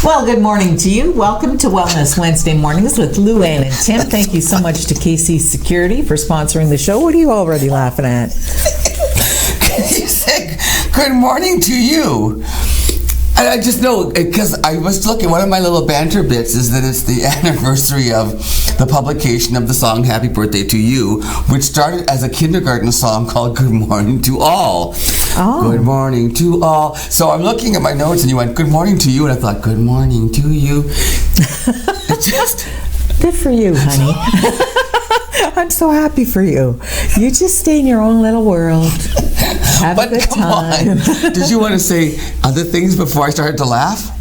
Well, good morning to you. Welcome to Wellness Wednesday Mornings with Luann and Tim. Thank you so much to KC Security for sponsoring the show. What are you already laughing at? You said good morning to you. And I just know, because I was looking, one of my little banter bits is that it's the anniversary of the publication of the song Happy Birthday to You, which started as a kindergarten song called Good Morning to All. Oh. Good morning to all. So I'm looking at my notes and you went, good morning to you, and I thought, good morning to you. It just... Good for you, honey. I'm so happy for you. You just stay in your own little world. Have a good time. Did you want to say other things before I started to laugh?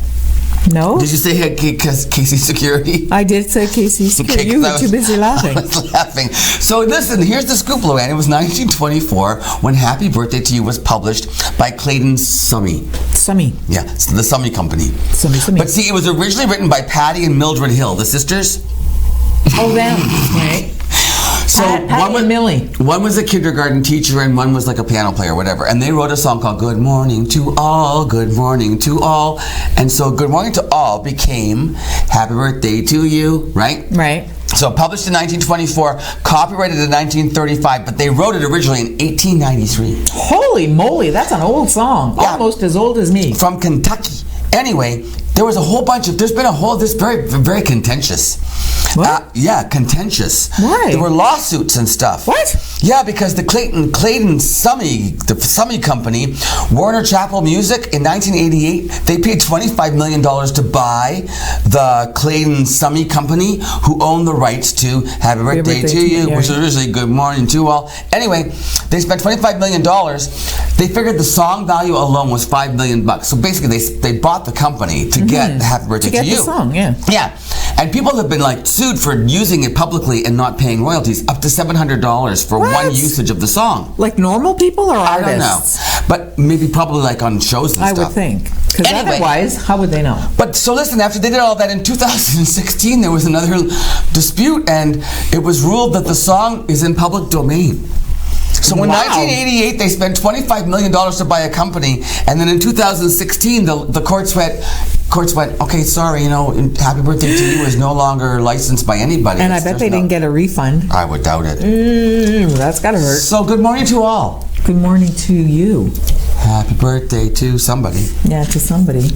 No. Did you say KC Security? I did say KC Security. Okay, you were too busy laughing. I was laughing. So listen, here's the scoop, Luann. It was 1924 when Happy Birthday to You was published by Clayton Summy. Summy. Yeah, so the Summy Company. Summy. But see, it was originally written by Patty and Mildred Hill, the sisters. Oh, them. Right. So one was a kindergarten teacher and one was like a piano player, whatever. And they wrote a song called Good Morning to All, Good Morning to All. And so Good Morning to All became Happy Birthday to You, right? Right. So published in 1924, copyrighted in 1935, but they wrote it originally in 1893. Holy moly, that's an old song. Yeah. Almost as old as me. From Kentucky. Anyway, there was a whole bunch of, this very, very contentious. What? Yeah, contentious. Why? There were lawsuits and stuff. What? Yeah, because the Clayton Summy Company, Warner Chappell Music, in 1988, they paid $25 million to buy the Clayton Summy Company, who owned the rights to Happy Birthday to You, which was originally Good Morning to All. Anyway, they spent $25 million. They figured the song value alone was $5 million. So basically, they bought the company to get Happy Birthday to You. To get the song, yeah. Yeah. And people have been sued for using it publicly and not paying royalties, up to $700 for one usage of the song. Like normal people or artists? I don't know. But maybe probably on shows and stuff. I would think. Because otherwise, how would they know? But so listen, after they did all that in 2016, there was another dispute and it was ruled that the song is in public domain. So in 1988, they spent $25 million to buy a company, and then in 2016, the courts went, okay, sorry, Happy Birthday to You is no longer licensed by anybody. And I bet they didn't get a refund. I would doubt it. That's gotta hurt. So good morning to all. Good morning to you. Happy birthday to somebody. Yeah, to somebody.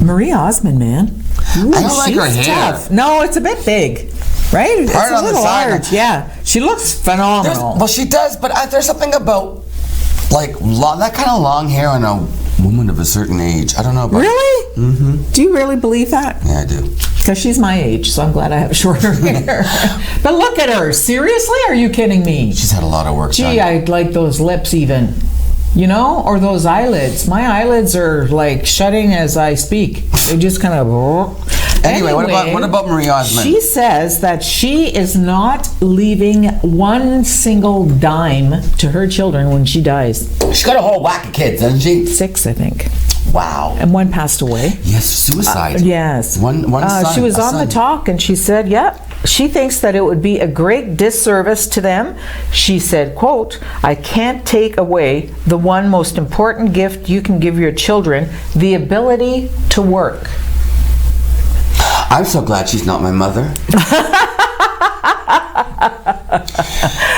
Marie Osmond, man. Ooh, I don't like her hair. Tough. No, it's a bit big. Right? It's a little large. Yeah. She looks phenomenal. Well, she does, but there's something about that kind of long hair on a woman of a certain age. I don't know about Really? Mm-hmm. Do you really believe that? Yeah, I do. Because she's my age, so I'm glad I have shorter hair. But look at her. Seriously? Are you kidding me? She's had a lot of work done. Gee, I like those lips even. Or those eyelids. My eyelids are shutting as I speak. They just kind of... Anyway, what about Marie Osmond? She says that she is not leaving one single dime to her children when she dies. She's got a whole whack of kids, doesn't she? 6, I think. Wow. And one passed away. Yes, suicide. Yes. One son. She was on the talk and she said, she thinks that it would be a great disservice to them. She said, quote, I can't take away the one most important gift you can give your children, the ability to work. I'm so glad she's not my mother.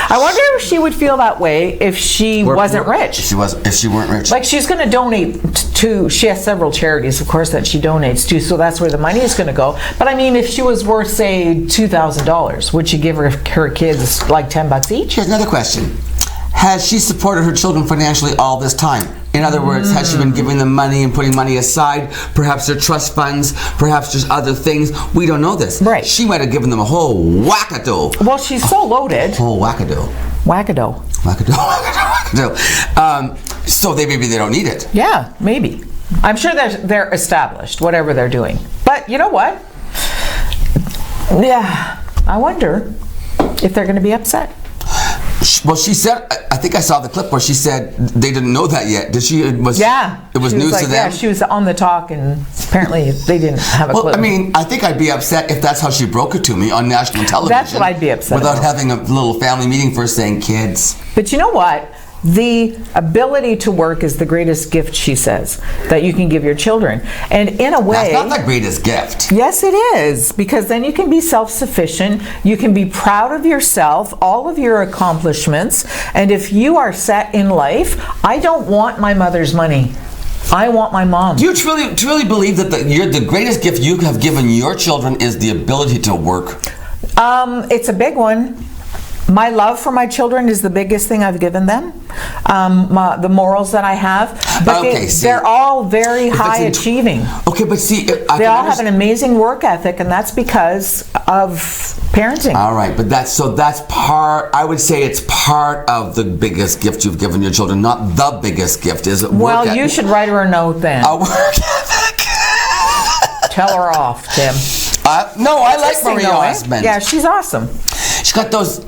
I wonder if she would feel that way if she wasn't rich. If she weren't rich. She's going to donate to, she has several charities, of course, that she donates to, so that's where the money is going to go. But I mean, if she was worth, say, $2,000, would she give her kids $10 each? Here's another question. Has she supported her children financially all this time? In other words, has she been giving them money and putting money aside? Perhaps their trust funds, perhaps just other things. We don't know this. Right. She might have given them a whole wackadoo. Well, she's so loaded. Whole wackadoo. Wackadoo. So maybe they don't need it. Yeah, maybe. I'm sure they're established, whatever they're doing. But you know what? Yeah, I wonder if they're going to be upset. Well, she said, I think I saw the clip where she said they didn't know that yet. Did she? It was news to them? Yeah, she was on the talk and apparently they didn't have a clue. Well, I mean, I think I'd be upset if that's how she broke it to me on national television. That's what I'd be upset without about. having a little family meeting first saying, kids. But you know what? the ability to work is the greatest gift, she says, that you can give your children. And in a way... That's not the greatest gift. Yes, it is, because then you can be self-sufficient, you can be proud of yourself, all of your accomplishments, and if you are set in life, I don't want my mother's money. I want my mom. Do you truly believe that the greatest gift you have given your children is the ability to work? It's a big one. My love for my children is the biggest thing I've given them. The morals that I have. But they're all very high achieving. Okay, but see... they all have an amazing work ethic, and that's because of parenting. All right, but that's part... I would say it's part of the biggest gift you've given your children, not the biggest gift. Is it work Well, ethic? you should write her a note then. A work ethic. Tell her off, Tim. No, I like Marie Osmond. Yeah, she's awesome. She's got those...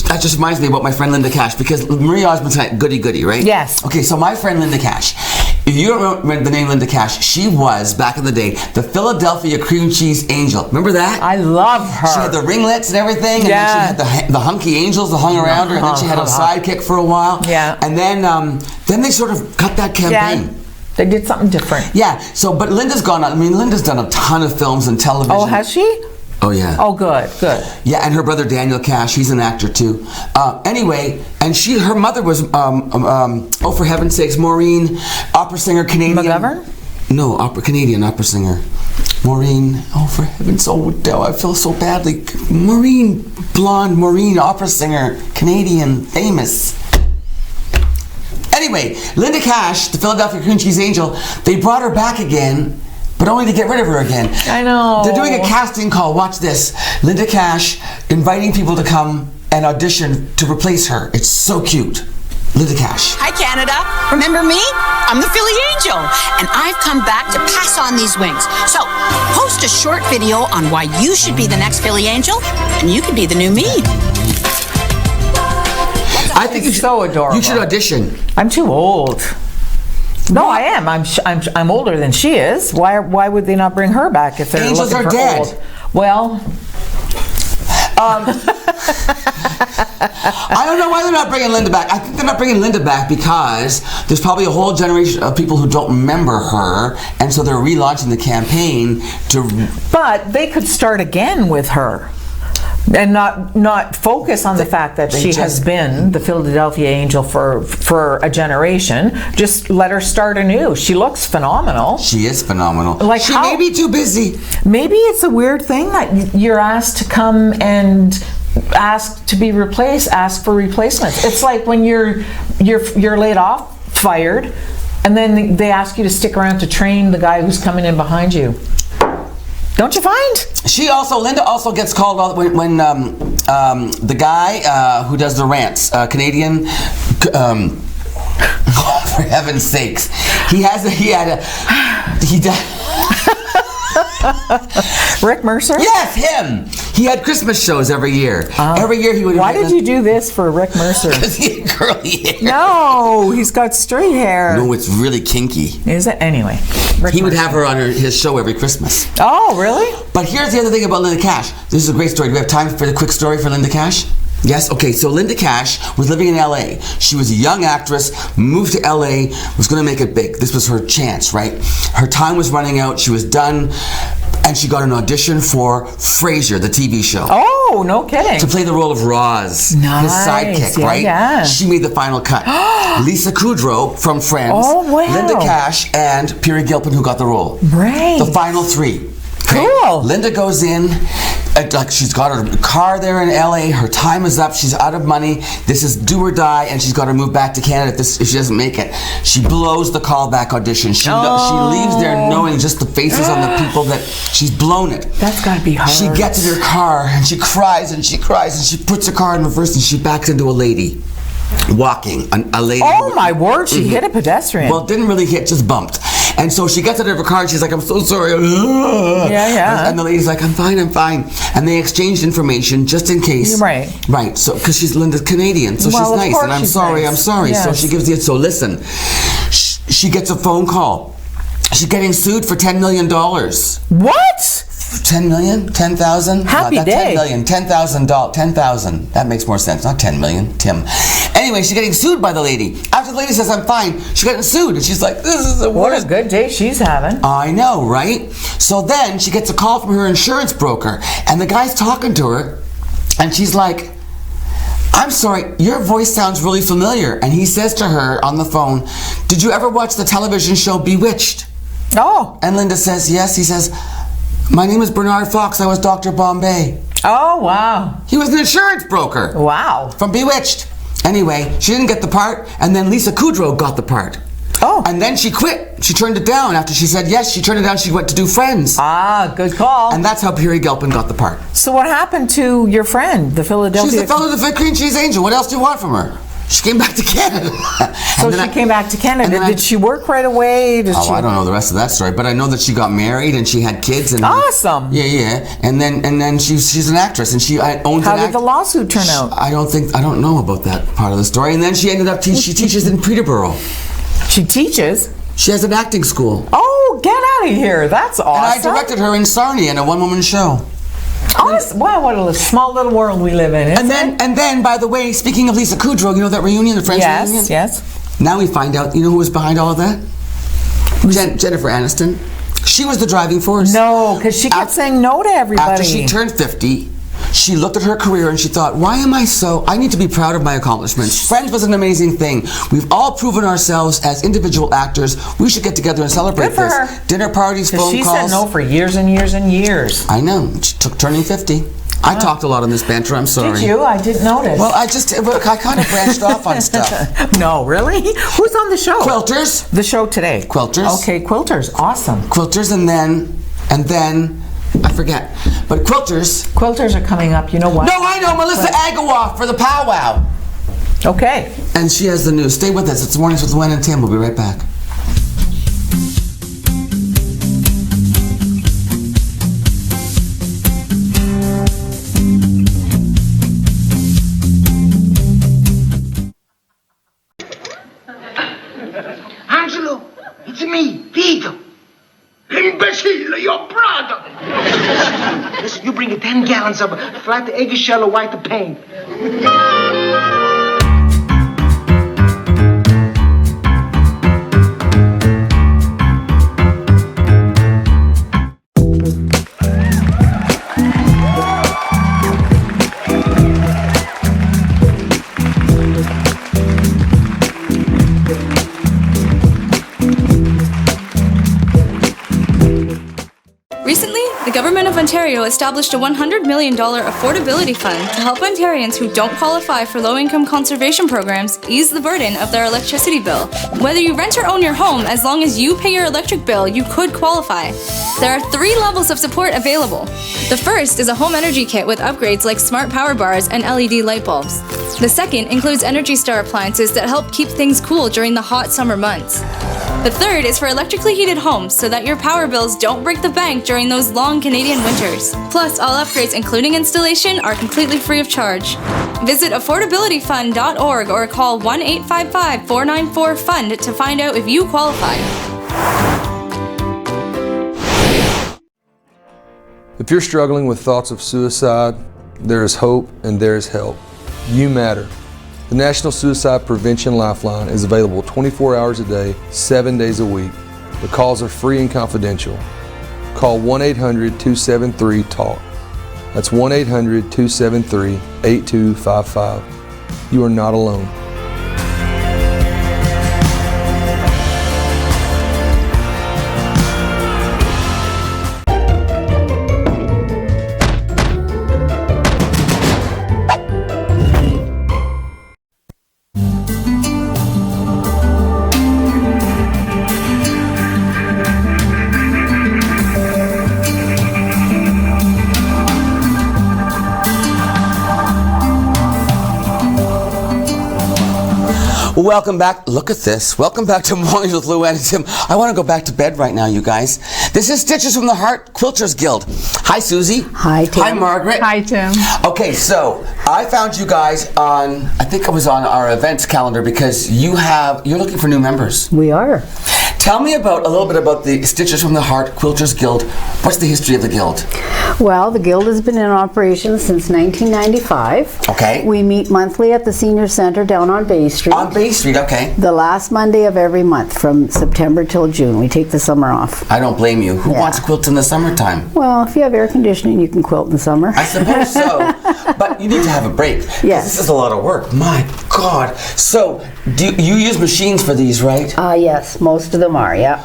that just reminds me about my friend Linda Cash, because Marie Osmond's goody, right? Yes. Okay, so my friend Linda Cash, if you don't remember the name Linda Cash, she was, back in the day, the Philadelphia Cream Cheese Angel. Remember that? I love her. She had the ringlets and everything, and then she had the hunky angels that hung around her, and then she had a sidekick for a while. Yeah. And then they sort of cut that campaign. Yeah. They did something different. Yeah, but Linda's gone on. I mean, Linda's done a ton of films and television. Oh, has she? Oh, yeah. Oh, good. Yeah, and her brother Daniel Cash, he's an actor too. Anyway, and her mother was, oh, for heaven's sakes, Maureen, opera singer, Canadian. McGovern? No, Canadian opera singer. Maureen, oh, for heaven's sake, oh, I feel so badly. Blonde Maureen, opera singer, Canadian, famous. Anyway, Linda Cash, the Philadelphia Cream Cheese Angel, they brought her back again, but only to get rid of her again. I know. They're doing a casting call. Watch this. Linda Cash inviting people to come and audition to replace her. It's so cute. Linda Cash. Hi, Canada. Remember me? I'm the Philly Angel, and I've come back to pass on these wings. So, post a short video on why you should be the next Philly Angel, and you could be the new me. I think you should, so adorable. You should audition. I'm too old. No, I am. I'm older than she is. Why would they not bring her back if they're Angels looking are for dead. old? Well, I don't know why they're not bringing Linda back. I think they're not bringing Linda back because there's probably a whole generation of people who don't remember her, and so they're relaunching the campaign to... But they could start again with her. And not focus on the fact that she has been the Philadelphia Angel for a generation. Just let her start anew. She looks phenomenal. She is phenomenal. Like she may be too busy. Maybe it's a weird thing that you're asked to come and ask to be replaced, ask for replacements. It's like when you're laid off, fired, and then they ask you to stick around to train the guy who's coming in behind you. Don't you find? Linda also gets called when the guy who does the rants, Canadian, oh, for heaven's sakes, he Rick Mercer? Yes, him. He had Christmas shows every year. Every year he would. Why did you do this for Rick Mercer? Because he had curly hair. No, he's got straight hair. No, it's really kinky. Is it? Anyway. He would have her on his show every Christmas. Oh, really? But here's the other thing about Linda Cash. This is a great story. Do we have time for the quick story for Linda Cash? Yes? Okay, so Linda Cash was living in LA. She was a young actress, moved to LA, was going to make it big. This was her chance, right? Her time was running out. She was done. And she got an audition for Frasier, the TV show. Oh, no kidding. To play the role of Roz, nice. His sidekick, right? Yeah. She made the final cut. Lisa Kudrow from Friends, oh, wow. Linda Cash, and Piri Gilpin, who got the role. Right. The final three. Okay? Cool. Linda goes in, she's got her car there in LA, her time is up, she's out of money, this is do or die, and she's got to move back to Canada if she doesn't make it. She blows the callback audition. She leaves there knowing just the faces on the people that she's blown it. That's got to be hard. She gets in her car and she cries and she cries and she puts her car in reverse and she backs into a lady. Walking, a lady. Oh my word, she hit a pedestrian. Well, didn't really hit, just bumped. And so she gets out of her car and she's like, I'm so sorry. Yeah. And the lady's like, I'm fine. And they exchanged information just in case. Right. Right, so, because she's Linda's Canadian, so well, she's nice. And I'm sorry. Nice. So Yes. she gives the, so listen, she gets a phone call. She's getting sued for $10 million. What? 10 million? 10,000? Happy day. 10 million. $10,000. 10,000. That makes more sense. Not 10 million, Tim. Anyway, she's getting sued by the lady. After the lady says, I'm fine, she's getting sued. And she's like, this is the What worst. a good day she's having. I know, right? So then she gets a call from her insurance broker. And the guy's talking to her. And she's like, I'm sorry, your voice sounds really familiar. And he says to her on the phone, did you ever watch the television show Bewitched? Oh. And Linda says, yes. He says, my name is Bernard Fox. I was Dr. Bombay. Oh, wow. He was an insurance broker. Wow. From Bewitched. Anyway, she didn't get the part, and then Lisa Kudrow got the part. Oh. And then she quit. She turned it down. After she said yes, she turned it down. She went to do Friends. Ah, good call. And that's how Piri Gilpin got the part. So what happened to your friend, the Philadelphia... She's the fellow, the cream cheese angel. What else do you want from her? She came back to Canada. So she came back to Canada. Did she work right away? I don't know the rest of that story, but I know that she got married and she had kids. And awesome. Yeah. And then she's an actress and she owns. How did the lawsuit turn out? I don't know about that part of the story. And then she ended up she teaches in Peterborough. She teaches? She has an acting school. Oh, get out of here! That's awesome. And I directed her in Sarnia in a one-woman show. Wow, what a small little world we live in, isn't it? And then, by the way, speaking of Lisa Kudrow, you know that reunion, the Friends reunion? Yes. Now we find out, you know who was behind all of that? Jennifer Aniston. She was the driving force. No, because she kept saying no to everybody. After she turned 50, she looked at her career and she thought, I need to be proud of my accomplishments. Friends was an amazing thing. We've all proven ourselves as individual actors. We should get together and celebrate Good for this. her. Dinner parties, phone calls. She said no for years and years and years. I know. She took turning 50. I talked a lot on this banter, I'm sorry. Did you? I didn't notice. Well, I kind of branched off on stuff. No, really? Who's on the show? Quilters. The show today. Quilters. Okay, Quilters. Awesome. Quilters and then, I forget. But Quilters. Quilters are coming up. You know what? No, I know. Melissa Agawoff for the powwow. Okay. And she has the news. Stay with us. It's Mornings with Luann and Tim. We'll be right back. Angelo, it's me, Vito. Imbecile, your brother. Listen, you bring 10 gallons of flat eggshell or white paint. Recently, the Government of Ontario established a $100 million affordability fund to help Ontarians who don't qualify for low-income conservation programs ease the burden of their electricity bill. Whether you rent or own your home, as long as you pay your electric bill, you could qualify. There are 3 levels of support available. The first is a home energy kit with upgrades like smart power bars and LED light bulbs. The second includes Energy Star appliances that help keep things cool during the hot summer months. The third is for electrically heated homes so that your power bills don't break the bank during those long Canadian winters. Plus, all upgrades including installation are completely free of charge. Visit affordabilityfund.org or call 1-855-494-FUND to find out if you qualify. If you're struggling with thoughts of suicide, there is hope and there is help. You matter. The National Suicide Prevention Lifeline is available 24 hours a day, 7 days a week. The calls are free and confidential. Call 1-800-273-TALK. That's 1-800-273-8255. You are not alone. Welcome back. Look at this. Welcome back to Mornings with Luann and Tim. I want to go back to bed right now, you guys. This is Stitches from the Heart Quilters Guild. Hi, Susie. Hi, Tim. Hi, Margaret. Hi, Tim. Okay, so I found you guys on, I think it was on our events calendar because you're looking for new members. We are. Tell me a little bit about the Stitchers from the Heart Quilters Guild. What's the history of the Guild? Well, the Guild has been in operation since 1995. Okay. We meet monthly at the Senior Center down on Bay Street. On Bay Street, okay. The last Monday of every month from September till June. We take the summer off. I don't blame you. Who wants to quilt in the summertime? Well, if you have air conditioning, you can quilt in the summer. I suppose so. But you need to have a break. Yes. This is a lot of work. My God. So, do you use machines for these, right? Yes, most of them are, yeah.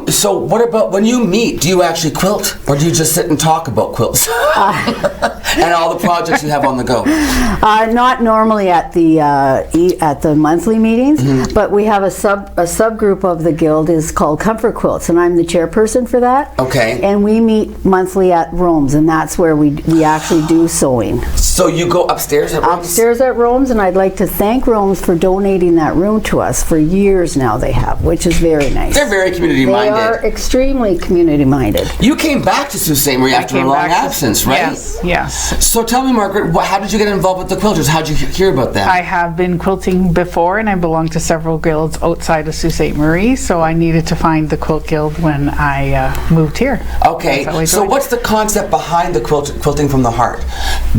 So what about when you meet, do you actually quilt? Or do you just sit and talk about quilts? And all the projects you have on the go? Not normally at the monthly meetings, but we have a subgroup of the Guild is called Comfort Quilts, and I'm the chairperson for that. Okay. And we meet monthly at Rome's, and that's where we actually do sewing. So you go upstairs at Rome's? Upstairs at Rome's, and I'd like to thank Rome's for donating that room to us. For years now they have, which is very nice. They're very community-minded. They are extremely community-minded. You came back to Sault Ste. Marie after a long absence, right? Yes. So tell me, Margaret, how did you get involved with the quilters? How did you hear about that? I have been quilting before, and I belong to several guilds outside of Sault Ste. Marie, so I needed to find the quilt guild when I moved here. Okay, so what's the concept behind the Quilting from the Heart?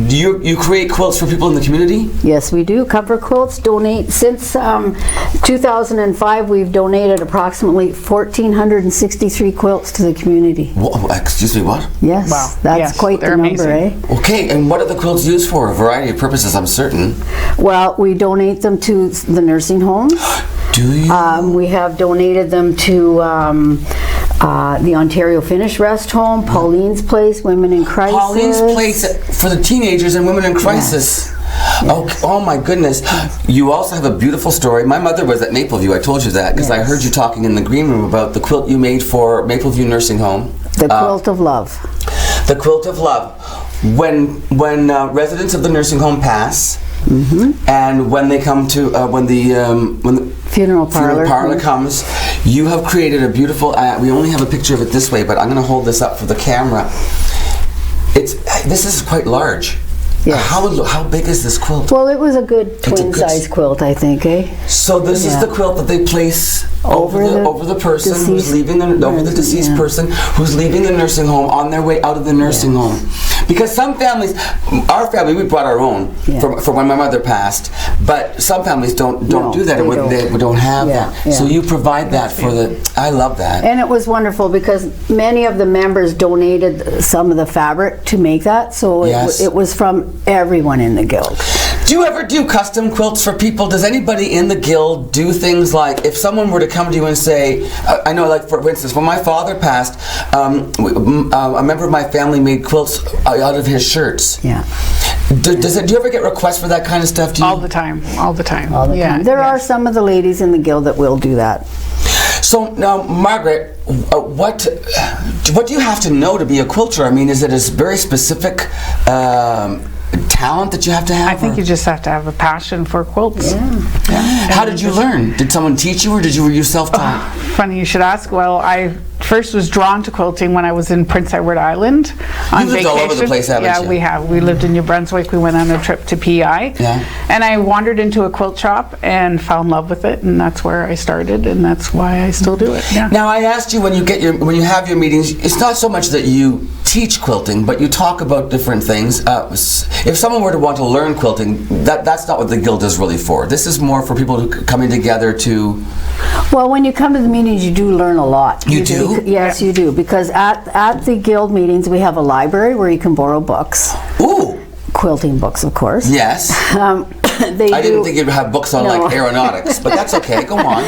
Do you create quilts for people in the community? Yes, we do. Comfort Quilts donate. Since 2005, we've donated approximately 1,463 quilts to the community. Excuse me, what? Yes, Wow. that's Yes, quite the they're number, amazing. Okay, and what are the quilts used for? A variety of purposes, I'm certain. Well, we donate them to the nursing homes. Do you? We have donated them to the Ontario Finish Rest Home, Pauline's Place, Women in Crisis. Pauline's Place for the teenagers and women in crisis. Yes. Oh my goodness. You also have a beautiful story. My mother was at Mapleview. I told you that because I heard you talking in the green room about the quilt you made for Mapleview Nursing Home. The Quilt of Love. The Quilt of Love. When residents of the nursing home pass, and when they come to when the Funeral parlor comes, you have created a beautiful. We only have a picture of it this way, but I'm going to hold this up for the camera. This is quite large. Yes. How big is this quilt? Well, it was a good twin-size quilt, I think, eh? So this is the quilt that they place over the person who's leaving the deceased person who's leaving the nursing home on their way out of the nursing home. Because some families, our family, we brought our own for when my mother passed, but some families don't do that, they don't have that. Yeah. So you provide that for I love that. And it was wonderful because many of the members donated some of the fabric to make that, so it was from everyone in the guild. Do you ever do custom quilts for people? Does anybody in the guild do things like, if someone were to come to you and say, I know, like for instance, when my father passed, a member of my family made quilts out of his shirts. Yeah. Do you ever get requests for that kind of stuff? All the time. There are some of the ladies in the guild that will do that. So now, Margaret, what do you have to know to be a quilter? I mean, is it a very specific talent that you have to have? I think you just have to have a passion for quilts. How did you learn? Did someone teach you, or were you self-taught? Funny you should ask. Well, I first was drawn to quilting when I was in Prince Edward Island on You lived all over the place, haven't you? Yeah, we have. We lived in New Brunswick. We went on a trip to PEI. Yeah. And I wandered into a quilt shop and fell in love with it, and that's where I started, and that's why I still do it. Yeah. Now, I asked you when you have your meetings, it's not so much that you teach quilting, but you talk about different things. If someone were to want to learn quilting, that's not what the guild is really for. This is more for people coming together to... Well, when you come to the meetings, you do learn a lot. You do? Yes, you do. Because at the guild meetings, we have a library where you can borrow books. Ooh! Quilting books, of course. Yes. I didn't think you'd have books on like aeronautics, but that's okay. Go on.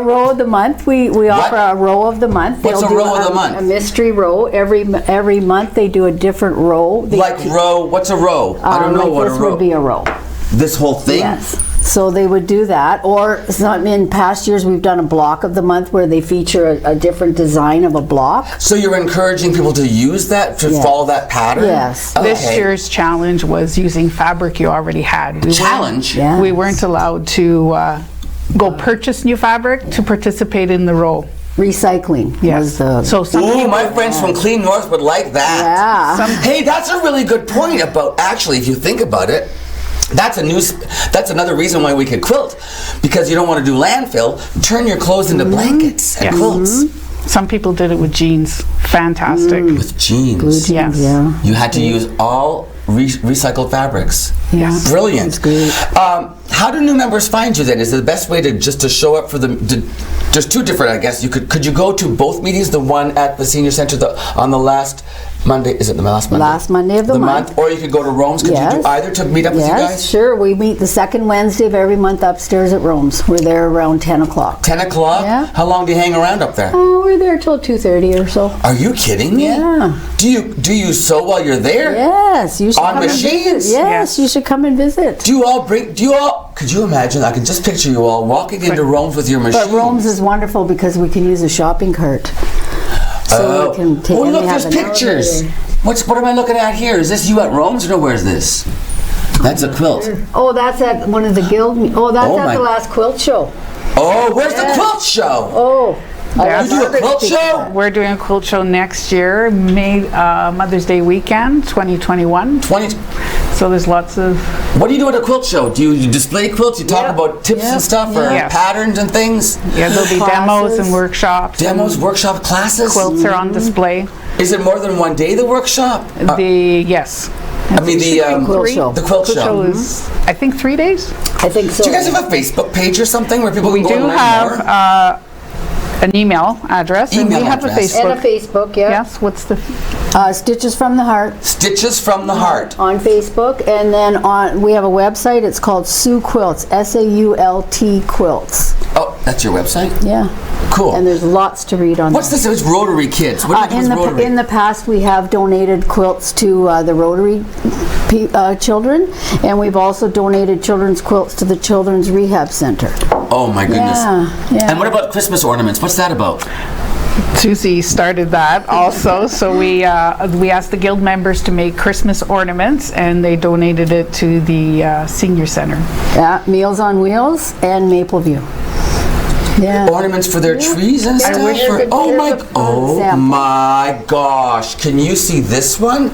Row of the month. We offer a row of the month. What's a row of the month? A mystery row. Every month they do a different row. What's a row? I don't know what a row. This would be a row. This whole thing? Yes. So they would do that, or in past years we've done a block of the month where they feature a different design of a block. So you're encouraging people to use that, to follow that pattern? Yes. Okay. This year's challenge was using fabric you already had. Yes. We weren't allowed to go purchase new fabric to participate in the row. Recycling. Yes. Ooh, my friends from Clean North would like that. Yeah. Hey, that's a really good point about, actually, if you think about it, That's another reason why we could quilt, because you don't want to do landfill. Turn your clothes into blankets and quilts. Some people did it with jeans. Fantastic. With jeans. Blue jeans, Yes. yeah. You had to use all recycled fabrics. Yes. Brilliant. That's great. How do new members find you then? Is it the best way to show up for the? There's two different, I guess. Could you go to both meetings? The one at the senior center on the last Monday. Is it the last Monday? Last Monday of the month. Or you could go to Rome's. Could you do either to meet up with you guys? Yes, sure. We meet the second Wednesday of every month upstairs at Rome's. We're there around 10 o'clock. 10 o'clock. Yeah. How long do you hang around up there? Oh, we're there till 2:30 or so. Are you kidding me? Yeah. Do you sew while you're there? Yes, you should On come machines? and visit. Yes, you should come and visit. Could you imagine? I can just picture you all walking into Rome's with your machines. But Rome's is wonderful because we can use a shopping cart. So we can take. Oh, and look, we have there's an pictures. elevator. What am I looking at here? Is this you at Rome's or no? Where's this? That's a quilt. Oh, that's at one of the guild. That's at the last quilt show. Oh, where's the quilt show? Oh. You do a quilt show? We're doing a quilt show next year, Mother's Day weekend, 2021. So there's lots of... What do you do at a quilt show? Do you display quilts? You talk about tips and stuff, or patterns and things? Yeah, there'll be demos and workshops. Workshop classes? Quilts are on display. Is it more than one day, the workshop? Yes. I mean, the quilt show. The quilt show is, I think, 3 days. I think so. Do you guys have a Facebook page or something where people can go and learn more? We do have an email address. And we have a Facebook. And a Facebook, yeah. Yes, what's the... Stitches from the Heart. Stitches from the Heart. On Facebook. And then we have a website. It's called Sue Quilts. SAULT Quilts. Oh, that's your website? Yeah. Cool. And there's lots to read on What's this? It's Rotary Kids. What do you do with Rotary? In the past, we have donated quilts to the Rotary children, and we've also donated children's quilts to the Children's Rehab Center. Oh my goodness. Yeah. And what about Christmas ornaments? What's that about? Susie started that also, so we asked the guild members to make Christmas ornaments, and they donated it to the senior center. Yeah, Meals on Wheels and Mapleview. Yeah. Ornaments for their trees and stuff? Oh my gosh. Can you see this one?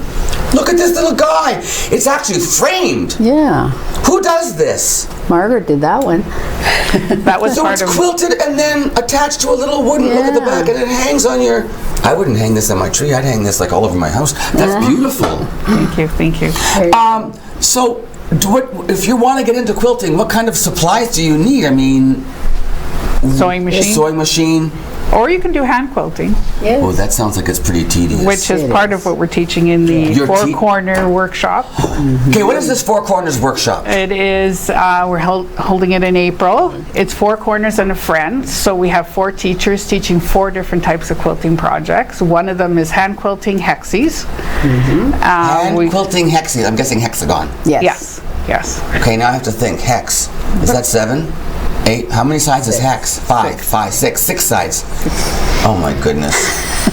Look at this little guy. It's actually framed. Yeah. Who does this? Margaret did that one. That was so part it's quilted and then attached to a little wooden hook at the back, and it hangs on your... I wouldn't hang this on my tree. I'd hang this like all over my house. That's beautiful. Thank you. So if you want to get into quilting, what kind of supplies do you need? I mean... Sewing machine. Or you can do hand quilting. Yes. Oh, that sounds like it's pretty tedious. Which is part of what we're teaching in the four-corner workshop. Okay, what is this Four Corners workshop? It is, we're holding it in April. It's 4 corners and a friend. So we have 4 teachers teaching 4 different types of quilting projects. One of them is hand quilting hexies. Hand quilting hexies. I'm guessing hexagon. Yes. Okay, now I have to think. Hex. Is that 7? 8? How many sides is hex? 5, 6 sides. Oh my goodness.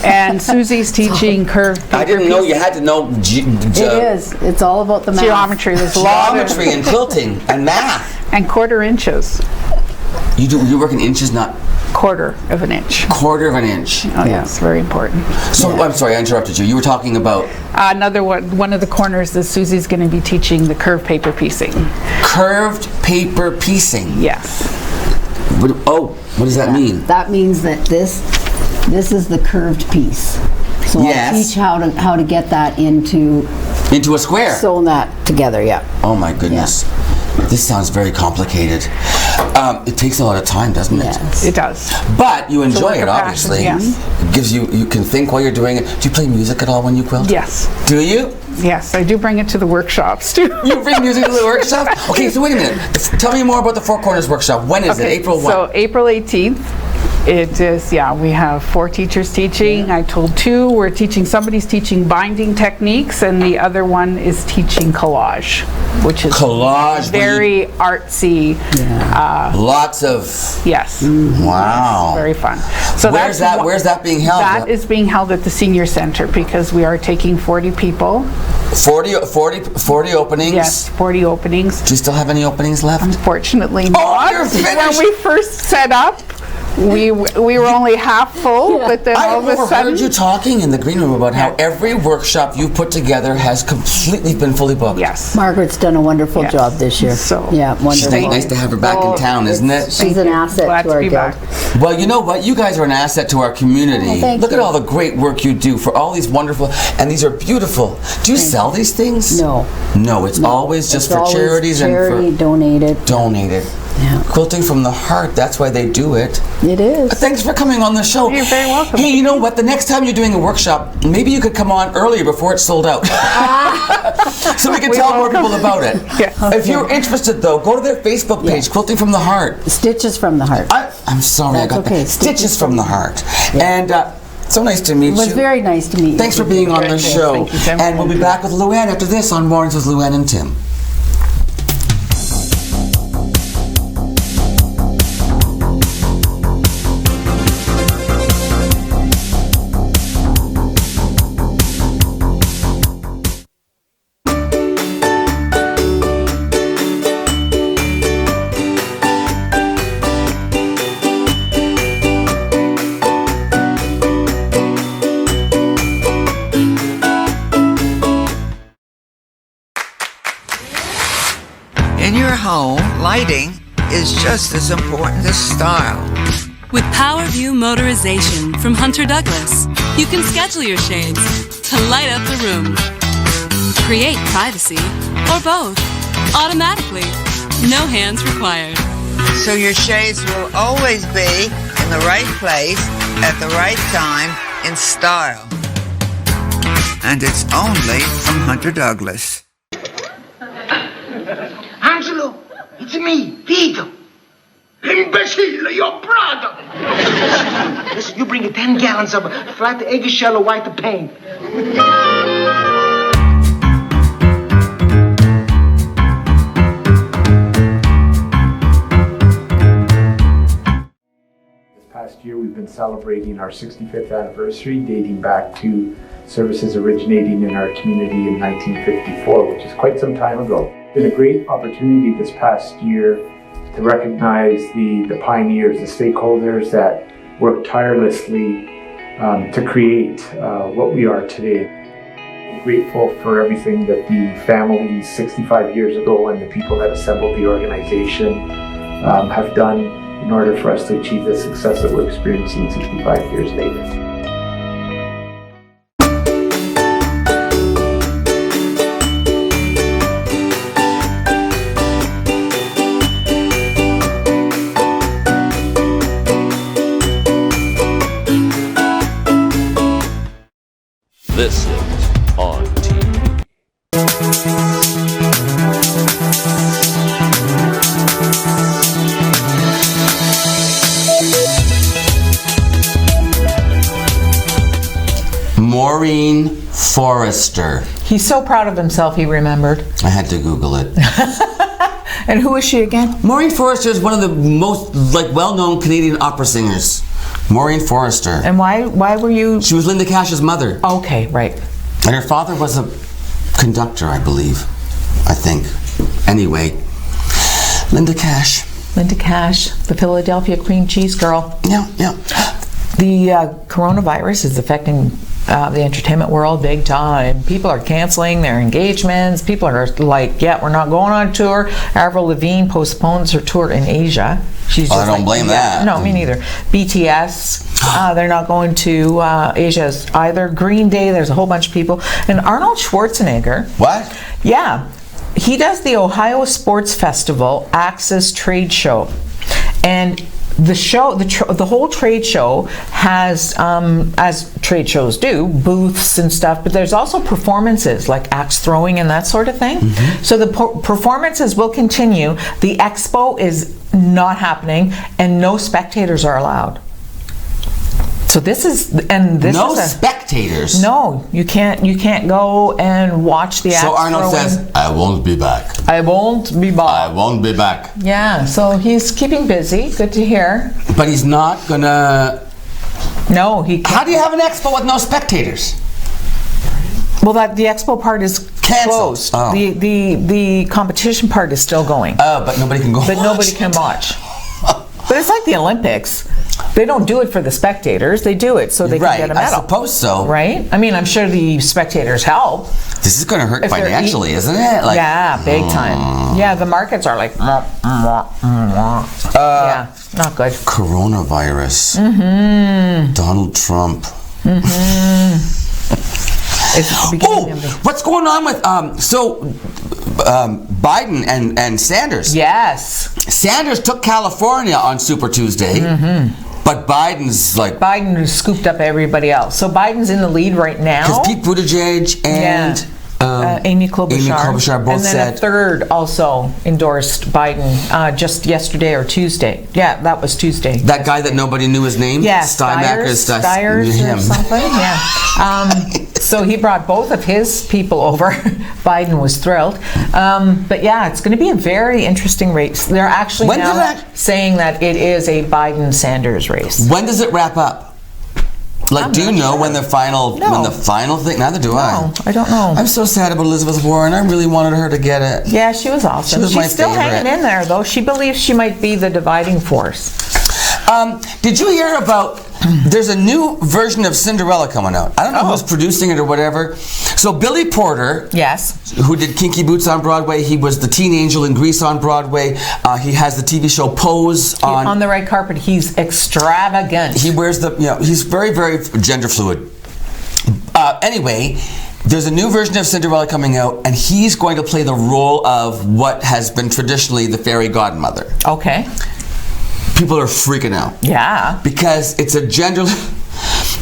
And Susie's teaching curved paper. I didn't know you had to know it is. It's all about the math. Geometry. There's geometry and quilting and math. And quarter inches. You work in inches, not... Quarter of an inch. Quarter of an inch. Oh yes, very important. So I'm sorry, I interrupted you. You were talking about... Another one of the corners is Susie's going to be teaching the curved paper piecing. Curved paper piecing? Yes. What does that mean? That means that this is the curved piece. So I'll teach how to get that into a square. Sew that together, yeah. Oh my goodness. Yeah. This sounds very complicated. It takes a lot of time, doesn't it? Yes. It does. But you enjoy it, obviously. Yes. It gives you can think while you're doing it. Do you play music at all when you quilt? Yes. Do you? Yes, I do bring it to the workshops too. You bring music to the workshop? Okay, so wait a minute. Tell me more about the Four Corners workshop. When is it? April 1? So April 18th. It is, we have 4 teachers teaching. I told 2. Somebody's teaching binding techniques, and the other one is teaching collage, which is very artsy. Yeah. Lots of... Yes. Wow. Very fun. So where's that being held? That is being held at the senior center because we are taking 40 people. 40 openings? Yes, 40 openings. Do you still have any openings left? Unfortunately not. You're finished? When we first set up, we were only half full, but then I all of a overheard sudden, you talking in the green room about how every workshop you put together has completely been fully booked. yes. Margaret's done a wonderful Yes. job this year. So- yeah, wonderful. Nice to have her back in town, isn't it? She's an asset Glad to to our be guild. back. Well, you know what? You guys are an asset to our community. Oh, thank Look you. at all the great work you do for all these wonderful, and these are beautiful. Do you sell these things? No. No, it's always just It's for always charities charity and donated. for donated. Yeah. Quilting from the heart, that's why they do it. It is. Thanks for coming on the show. You're very welcome. Hey, you know what? The next time you're doing a workshop, maybe you could come on earlier before it's sold out. So we can tell more people about it. Yeah. If you're interested, though, go to their Facebook page, Quilting from the Heart. Stitches from the heart. I'm sorry, That's I got okay. that. Stitches from the Heart. And so nice to meet It was you. very nice to meet you. Thanks for being on the show. Thank you, Tim. And we'll be back with Luann after this on Mornings with Luann and Tim. In your home, lighting is just as important as style. With PowerView Motorization from Hunter Douglas, you can schedule your shades to light up the room, create privacy, or both, automatically. No hands required. So your shades will always be in the right place at the right time in style. And it's only from Hunter Douglas. Angelo, it's me, Vito. Imbecile, your brother. Listen, you bring 10 gallons of flat eggshell white paint. This past year, we've been celebrating our 65th anniversary, dating back to services originating in our community in 1954, which is quite some time ago. It's been a great opportunity this past year to recognize the pioneers, the stakeholders that worked tirelessly to create what we are today. I'm grateful for everything that the families 65 years ago and the people that assembled the organization have done in order for us to achieve the success that we're experiencing 65 years later. This is On TV. Maureen Forrester. He's so proud of himself, he remembered. I had to Google it. And who is she again? Maureen Forrester is one of the most well-known Canadian opera singers. Maureen Forrester. And why were you... She was Linda Cash's mother. Okay, right. And her father was a conductor, I believe. I think. Anyway, Linda Cash. Linda Cash, the Philadelphia cream cheese girl. Yeah. The coronavirus is affecting the entertainment world big time. People are canceling their engagements. People are like, yeah, we're not going on tour. Avril Lavigne postpones her tour in Asia. She's just I don't blame that. No, me neither. BTS, they're not going to Asia either. Green Day, there's a whole bunch of people. And Arnold Schwarzenegger. What? Yeah. He does the Ohio Sports Festival Access Trade Show. And the show, the whole trade show has, as trade shows do, booths and stuff, but there's also performances like axe throwing and that sort of thing. Mm-hmm. So the performances will continue. The expo is not happening and no spectators are allowed. So this is spectators. No, you can't go and watch the axe So Arnold throwing. says, I won't be back. I won't be back. I won't be back. Yeah, so he's keeping busy. Good to hear. But he's not gonna... No, he can't. How do you have an expo with no spectators? Well, the expo part is closed. Oh. The competition part is still going. Oh, but nobody can go But nobody can watch. But it's like the Olympics. They don't do it for the spectators. They do it so they can get a medal. I suppose so. Right? I mean, I'm sure the spectators help. This is going to hurt financially, isn't it? Like, yeah, big time. Yeah, the markets are like, yeah, not good. Coronavirus. Donald Trump. It's the beginning of the... What's going on with Biden and Sanders? Yes. Sanders took California on Super Tuesday, but Biden's like... Biden scooped up everybody else. So Biden's in the lead right now. Because Pete Buttigieg and... Amy Klobuchar both and then said... a third also endorsed Biden just yesterday or Tuesday. Yeah, that was Tuesday. That guy that nobody knew his name? Yeah, Stiers or something, yeah. So he brought both of his people over. Biden was thrilled. But yeah, it's going to be a very interesting race. They're actually saying that it is a Biden-Sanders race. When does it wrap up? Like, do you know when the final thing? Neither do I. No, I don't know. I'm so sad about Elizabeth Warren. I really wanted her to get it. Yeah, she was awesome. She's still hanging in there, though. She believes she might be the dividing force. Did you hear about... There's a new version of Cinderella coming out. I don't know who's producing it or whatever. So Billy Porter, who did Kinky Boots on Broadway, he was the teen angel in Grease on Broadway. He has the TV show Pose on the red carpet. He's extravagant. He wears he's very, very gender fluid. Anyway, there's a new version of Cinderella coming out, and he's going to play the role of what has been traditionally the fairy godmother. Okay. People are freaking out. Yeah. Because it's a genderless...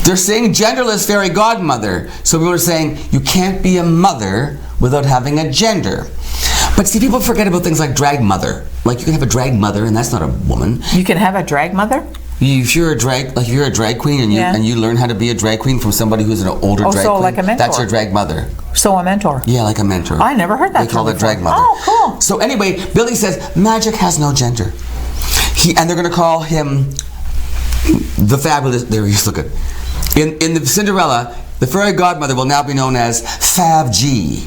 They're saying genderless fairy godmother. So people are saying you can't be a mother without having a gender. But see, people forget about things like drag mother. Like you can have a drag mother, and that's not a woman. You can have a drag mother? If you're a drag queen and you learn how to be a drag queen from somebody who's an older drag queen, like a mentor. That's your drag mother. So a mentor. Yeah, like a mentor. I never heard that. They call it drag mother. Oh, cool. So anyway, Billy says magic has no gender. And they're going to call him the fabulous. There he is. Look at in the Cinderella. The fairy godmother will now be known as Fab G.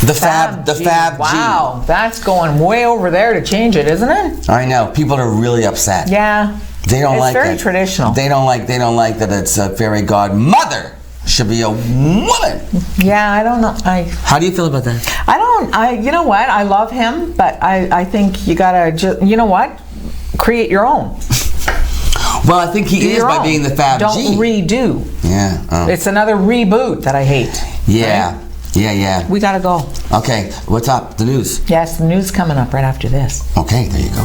The Fab G. Wow, that's going way over there to change it, isn't it? I know. People are really upset. Yeah. They don't like it. It's very that. traditional. They don't like that it's a fairy godmother. Should be a woman. Yeah, I don't know. How do you feel about that? You know what? I love him, but I think you gotta you know what? Create your own. Well, I think he is by being the Fab G. Don't redo. Yeah. It's another reboot that I hate. Yeah. Right? Yeah. We gotta go. Okay. What's up? The news. Yes, the news coming up right after this. Okay. There you go.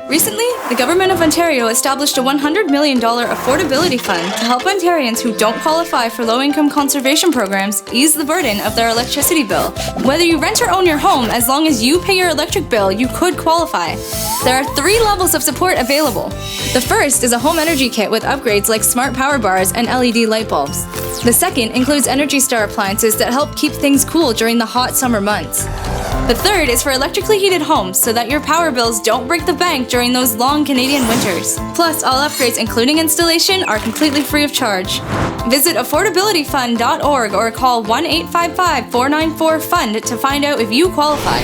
Recently, the Government of Ontario established a $100 million affordability fund to help Ontarians who don't qualify for low-income conservation programs ease the burden of their electricity bill. Whether you rent or own your home, as long as you pay your electric bill, you could qualify. There are 3 levels of support available. The first is a home energy kit with upgrades like smart power bars and LED light bulbs. The second includes Energy Star appliances that help keep things cool during the hot summer months. The third is for electrically heated homes so that your power bills don't break the bank during those long Canadian winters. Plus, all upgrades, including installation, are completely free of charge. Visit affordabilityfund.org or call 1-855-494-FUND to find out if you qualify.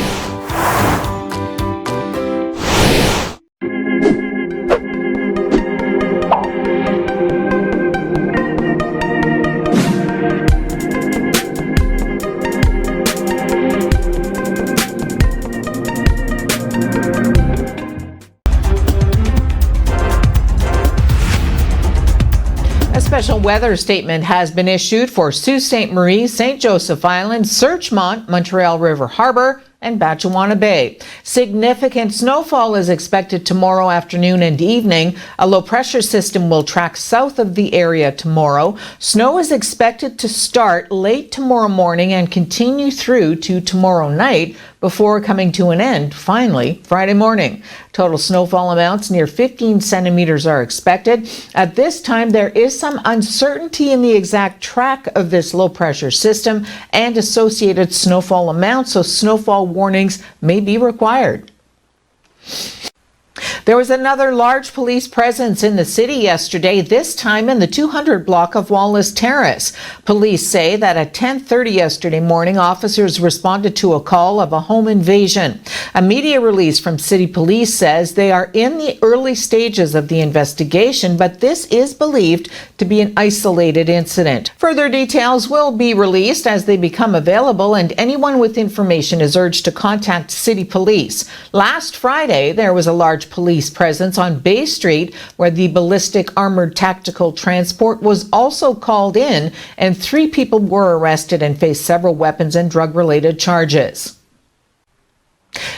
A special weather statement has been issued for Sault Ste. Marie, St. Joseph Island, Searchmont, Montreal River Harbor, and Batchewana Bay. Significant snowfall is expected tomorrow afternoon and evening. A low-pressure system will track south of the area tomorrow. Snow is expected to start late tomorrow morning and continue through to tomorrow night before coming to an end, finally, Friday morning. Total snowfall amounts near 15 centimeters are expected. At this time, there is some uncertainty in the exact track of this low-pressure system and associated snowfall amounts, so snowfall warnings may be required. There was another large police presence in the city yesterday, this time in the 200 block of Wallace Terrace. Police say that at 10:30 yesterday morning, officers responded to a call of a home invasion. A media release from City Police says they are in the early stages of the investigation, but this is believed to be an isolated incident. Further details will be released as they become available, and anyone with information is urged to contact City Police. Last Friday, there was a large police presence on Bay Street where the ballistic armored tactical transport was also called in, and 3 people were arrested and faced several weapons and drug-related charges.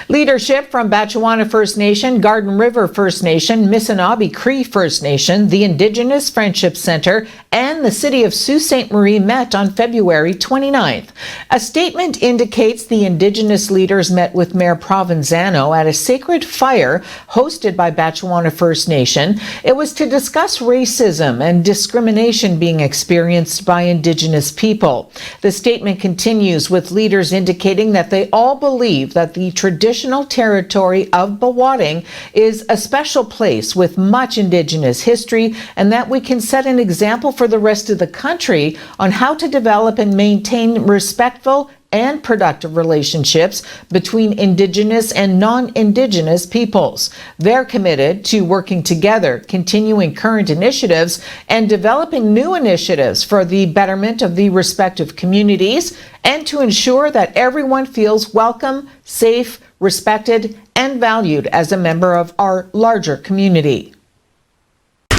Leadership from Batchewana First Nation, Garden River First Nation, Missinaibi Cree First Nation, the Indigenous Friendship Centre, and the City of Sault Ste. Marie met on February 29th. A statement indicates the Indigenous leaders met with Mayor Provenzano at a sacred fire hosted by Batchewana First Nation. It was to discuss racism and discrimination being experienced by Indigenous people. The statement continues with leaders indicating that they all believe that the traditional territory of Bawading is a special place with much Indigenous history, and that we can set an example for the rest of the country on how to develop and maintain respectful and productive relationships between Indigenous and non-Indigenous peoples. They're committed to working together, continuing current initiatives, and developing new initiatives for the betterment of the respective communities, and to ensure that everyone feels welcome, safe, respected, and valued as a member of our larger community.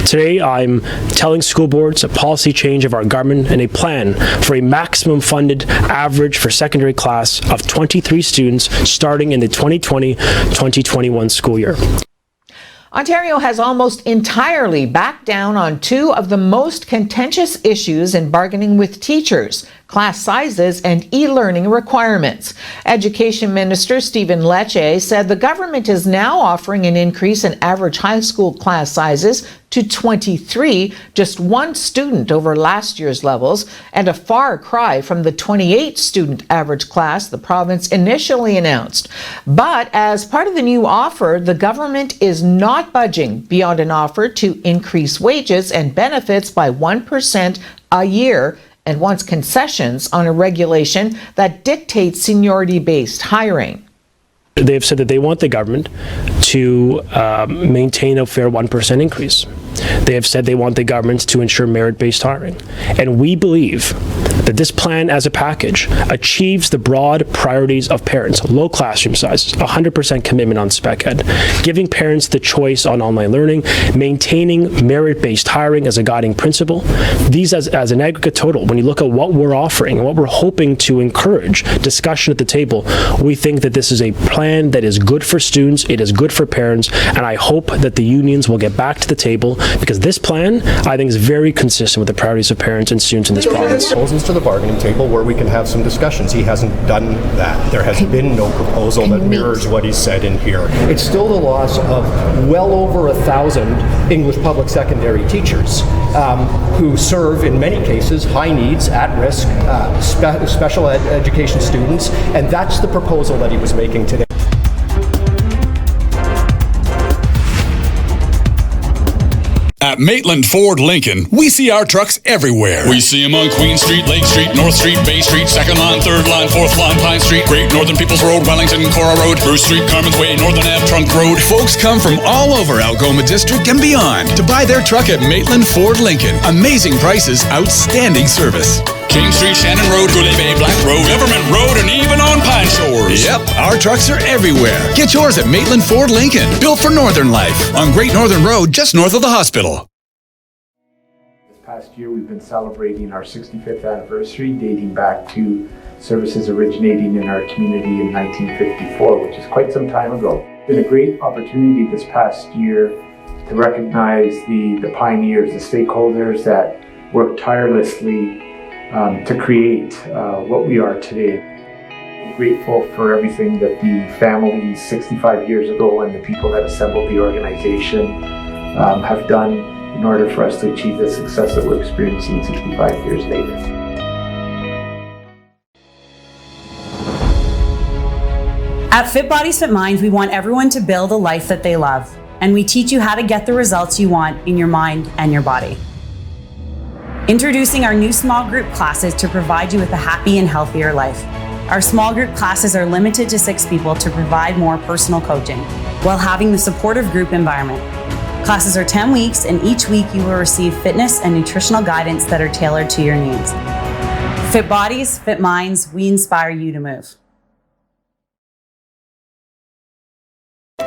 Today, I'm telling school boards a policy change of our government and a plan for a maximum funded average for secondary class of 23 students starting in the 2020-2021 school year. Ontario has almost entirely backed down on 2 of the most contentious issues in bargaining with teachers: class sizes and e-learning requirements. Education Minister Stephen Lecce said the government is now offering an increase in average high school class sizes to 23, just 1 student over last year's levels, and a far cry from the 28 student average class the province initially announced. But as part of the new offer, the government is not budging beyond an offer to increase wages and benefits by 1% a year, and wants concessions on a regulation that dictates seniority-based hiring. They have said that they want the government to maintain a fair 1% increase. They have said they want the government to ensure merit-based hiring. And we believe that this plan as a package achieves the broad priorities of parents: low classroom sizes, 100% commitment on spec ed, giving parents the choice on online learning, maintaining merit-based hiring as a guiding principle. These as an aggregate total, when you look at what we're offering and what we're hoping to encourage discussion at the table, we think that this is a plan that is good for students, it is good for parents, and I hope that the unions will get back to the table, because this plan, I think, is very consistent with the priorities of parents and students in this province. Proposals to the bargaining table where we can have some discussions. He hasn't done that. There has been no proposal that mirrors what he said in here. It's still the loss of well over 1,000 English public secondary teachers who serve, in many cases, high needs, at-risk, special education students, and that's the proposal that he was making today. At Maitland Ford Lincoln, we see our trucks everywhere. We see them on Queen Street, Lake Street, North Street, Bay Street, 2nd line, 3rd line, 4th line, Pine Street, Great Northern Peoples Road, Wellington, Cora Road, Bruce Street, Carmen's Way, Northern Ave, Trunk Road. Folks come from all over Algoma District and beyond to buy their truck at Maitland Ford Lincoln. Amazing prices, outstanding service. King Street, Shannon Road, Goulet Bay, Black Road, Government Road, and even on Pine Shores. Yep, our trucks are everywhere. Get yours at Maitland Ford Lincoln, built for Northern life, on Great Northern Road, just north of the hospital. This past year, we've been celebrating our 65th anniversary, dating back to services originating in our community in 1954, which is quite some time ago. It's been a great opportunity this past year to recognize the pioneers, the stakeholders that worked tirelessly to create what we are today. I'm grateful for everything that the families 65 years ago and the people that assembled the organization have done in order for us to achieve the success that we're experiencing 65 years later. At Fit Bodies, Fit Minds, we want everyone to build a life that they love. and we teach you how to get the results you want in your mind and your body. Introducing our new small group classes to provide you with a happy and healthier life. Our small group classes are limited to 6 people to provide more personal coaching while having the supportive group environment. Classes are 10 weeks, and each week you will receive fitness and nutritional guidance that are tailored to your needs. Fit bodies, fit minds, we inspire you to move.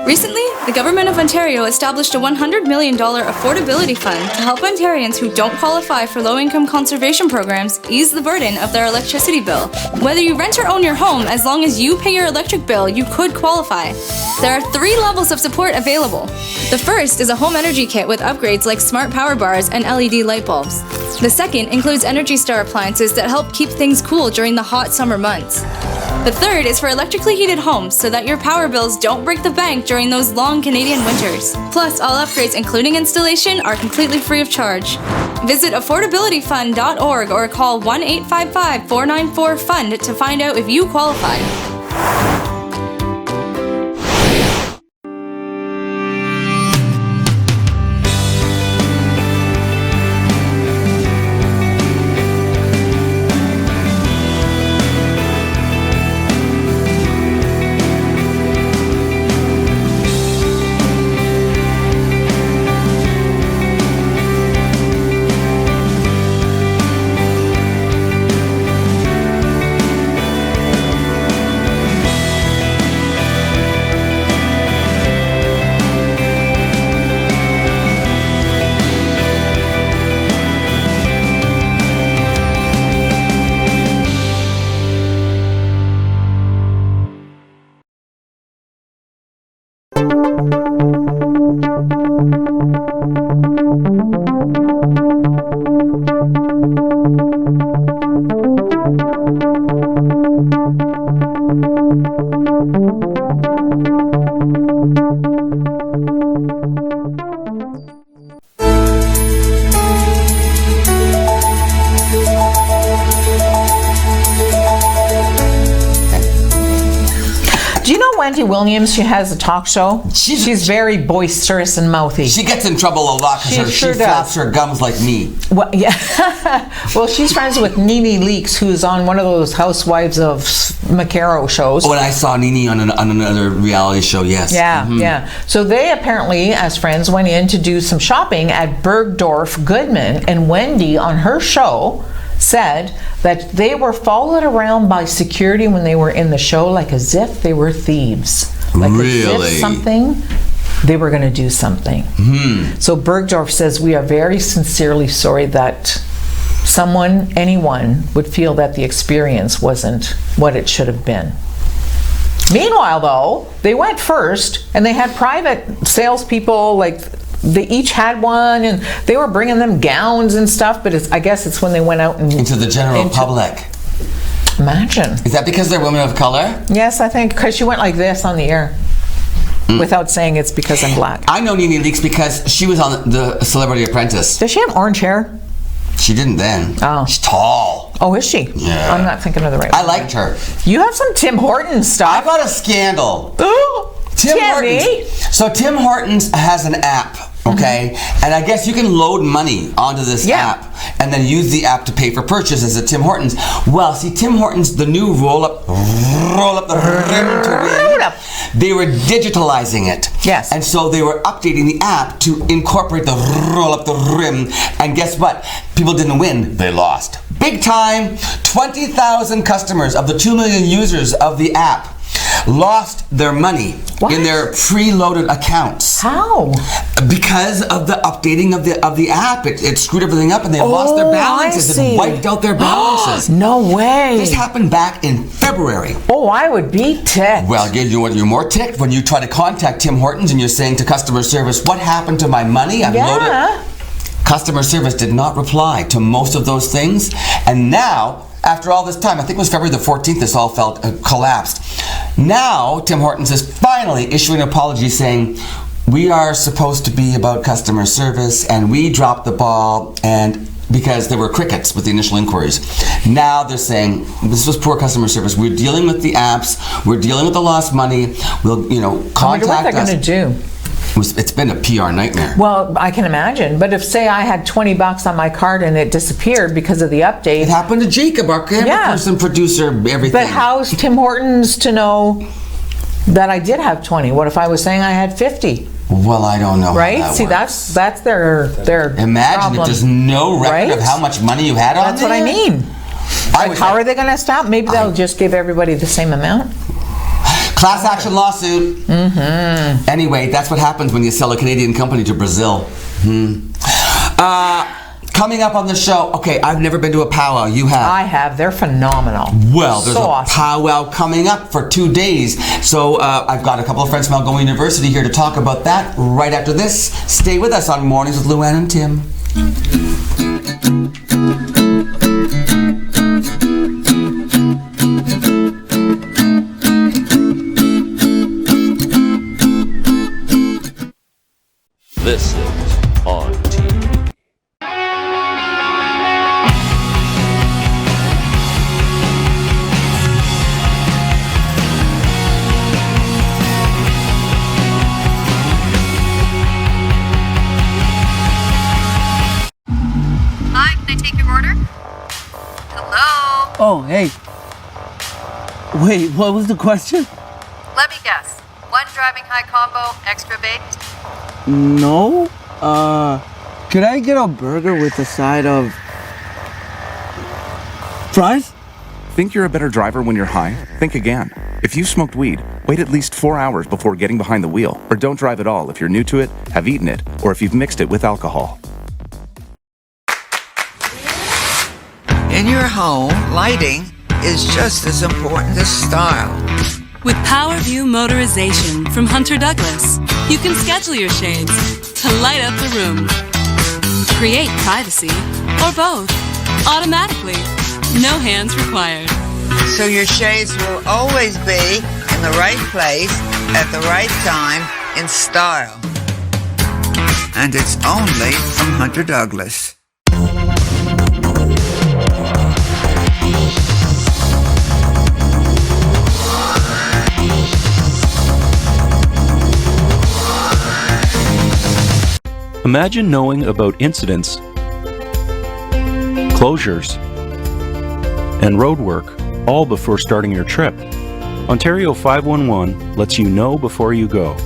Recently, the Government of Ontario established a $100 million affordability fund to help Ontarians who don't qualify for low-income conservation programs ease the burden of their electricity bill. Whether you rent or own your home, as long as you pay your electric bill, you could qualify. There are 3 levels of support available. The first is a home energy kit with upgrades like smart power bars and LED light bulbs. The second includes Energy Star appliances that help keep things cool during the hot summer months. The third is for electrically heated homes so that your power bills don't break the bank during those long Canadian winters. Plus, all upgrades, including installation, are completely free of charge. Visit affordabilityfund.org or call 1-855-494-FUND to find out if you qualify. Wendy Williams, she has a talk show. She's very boisterous and mouthy. She gets in trouble a lot because she flaps her gums like me. Well, yeah. Well, she's friends with Nene Leakes, who's on one of those Housewives of McCarrow shows. Oh, and I saw Nene on another reality show, yes. Yeah, yeah. So they apparently, as friends, went in to do some shopping at Bergdorf Goodman, and Wendy, on her show, said that they were followed around by security when they were in the show, like as if they were thieves. Like really? As if something, they were going to do something. So Bergdorf says, we are very sincerely sorry that someone, anyone, would feel that the experience wasn't what it should have been. Meanwhile, though, they went first, and they had private salespeople, like they each had one, and they were bringing them gowns and stuff, but I guess it's when they went out and into the general public. Imagine. Is that because they're women of color? Yes, I think, because she went like this on the air without saying it's because I'm black. I know Nene Leakes because she was on the Celebrity Apprentice. Does she have orange hair? She didn't then. Oh. She's tall. Oh, is she? Yeah. I'm not thinking of the right one. I liked her. You have some Tim Hortons stuff. I got a scandal. Oh, Tim Hortons. So Tim Hortons has an app, okay? And I guess you can load money onto this app and then use the app to pay for purchases at Tim Hortons. Well, see, Tim Hortons, the new roll up the rim to win, they were digitalizing it. Yes. And so they were updating the app to incorporate the roll up the rim. And guess what? People didn't win, they lost. Big time. 20,000 customers of the 2 million users of the app lost their money in their preloaded accounts. How? Because of the updating of the app. It screwed everything up and they lost their balances. It wiped out their balances. No way. This happened back in February. Oh, I would be ticked. Well, you know what? You're more ticked when you try to contact Tim Hortons and you're saying to customer service, what happened to my money? I've loaded. Customer service did not reply to most of those things. And now, after all this time, I think it was February the 14th, this all collapsed. Now, Tim Hortons is finally issuing an apology saying, we are supposed to be about customer service and we dropped the ball, and because there were crickets with the initial inquiries. Now they're saying, this was poor customer service. We're dealing with the apps. We're dealing with the lost money. We'll, contact us. I wonder what they're going to do. It's been a PR nightmare. Well, I can imagine. But if, say, I had $20 on my card and it disappeared because of the update. It happened to Jacob, our camera person, producer, everything. But how's Tim Hortons to know that I did have 20? What if I was saying I had 50? Well, I don't know. Right? How that See, works. that's their Imagine problem. if there's no record of how much money you had on That's what I mean. Like, how are they going to stop? Maybe they'll just give everybody the same amount. Class action lawsuit. Mm-hmm. Anyway, that's what happens when you sell a Canadian company to Brazil. Coming up on the show, okay, I've never been to a powwow. You have? I have. They're phenomenal. Well, there's a powwow coming up for 2 days. So I've got a couple of friends from Algoma University here to talk about that right after this. Stay with us on Mornings with Luann and Tim. This is On TV. Hi, can I take your order? Hello? Oh, hey. Wait, what was the question? Let me guess. One driving high combo, extra baked? No. Could I get a burger with a side of fries? Think you're a better driver when you're high? Think again. If you smoked weed, wait at least 4 hours before getting behind the wheel, or don't drive at all if you're new to it, have eaten it, or if you've mixed it with alcohol. In your home, lighting is just as important as style. With PowerView Motorization from Hunter Douglas, you can schedule your shades to light up the room, create privacy, or both, automatically. No hands required. So your shades will always be in the right place at the right time in style. And it's only from Hunter Douglas. Imagine knowing about incidents, closures, and roadwork all before starting your trip. Ontario 511 lets you know before you go.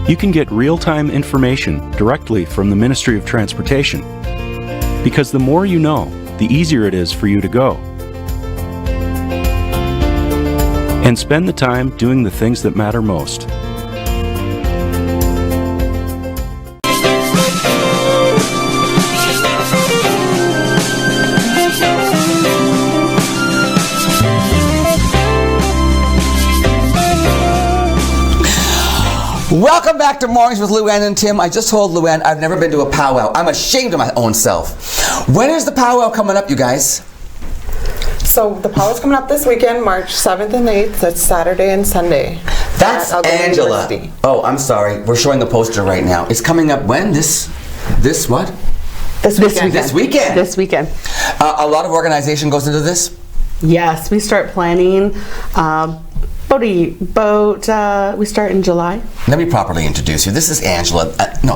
You can get real-time information directly from the Ministry of Transportation, because the more you know, the easier it is for you to go. And spend the time doing the things that matter most. Welcome back to Mornings with Luann and Tim. I just told Luann I've never been to a powwow. I'm ashamed of my own self. When is the powwow coming up, you guys? So the powwow's coming up this weekend, March 7th and 8th. That's Saturday and Sunday. That's Angela. Oh, I'm sorry. We're showing the poster right now. It's coming up when? This what? This weekend. This weekend. This weekend. A lot of organization goes into this? Yes, we start planning we start in July. Let me properly introduce you. This is Angela.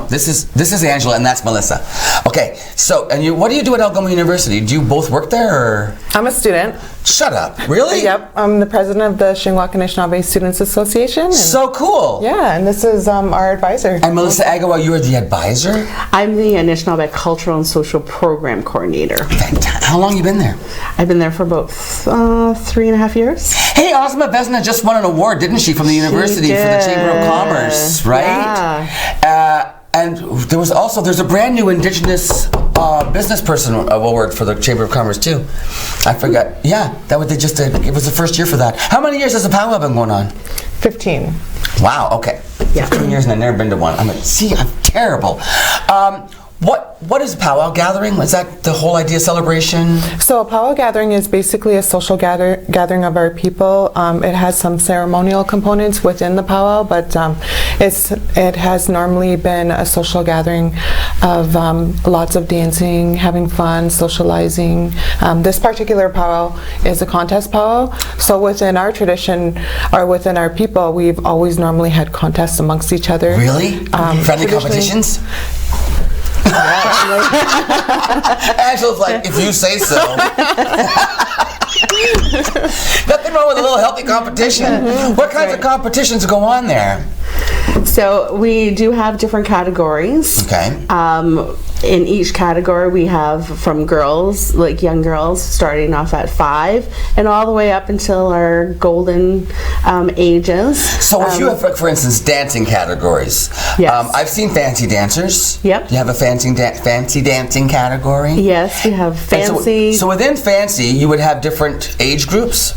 This is Angela, and that's Melissa. Okay, so, and what do you do at Algoma University? Do you both work there, or? I'm a student. Shut up. Really? Yep. I'm the president of the Shingwauk Anishinaabe Students Association. So cool. Yeah, and this is our advisor. And Melissa Agawa, you're the advisor? I'm the Anishinaabe Cultural and Social Program Coordinator. Fantastic. How long have you been there? I've been there for about 3.5 years. Hey, Ozma Vesna just won an award, didn't she, from the university for the Chamber of Commerce, right? Yeah. And there's a brand new Indigenous business person award for the Chamber of Commerce too. I forgot. Yeah, they just did. It was the first year for that. How many years has the powwow been going on? 15. Wow. Okay. Yeah. 15 years and I've never been to one. I'm terrible. What what is powwow gathering? Is that the whole idea, celebration? So a powwow gathering is basically a social gathering of our people. It has some ceremonial components within the powwow, but it has normally been a social gathering of lots of dancing, having fun, socializing. This particular powwow is a contest powwow. So within our tradition, or within our people, we've always normally had contests amongst each other. Really? Friendly competitions? Angela's like, if you say so. Nothing wrong with a little healthy competition. What kinds of competitions go on there? So we do have different categories. Okay. In each category we have from girls, like young girls, starting off at 5 and all the way up until our golden ages. So if you have, for instance, dancing categories, yes. I've seen fancy dancers. Yep. Do you have a fancy dancing category? Yes, we have fancy. So within fancy, you would have different age groups?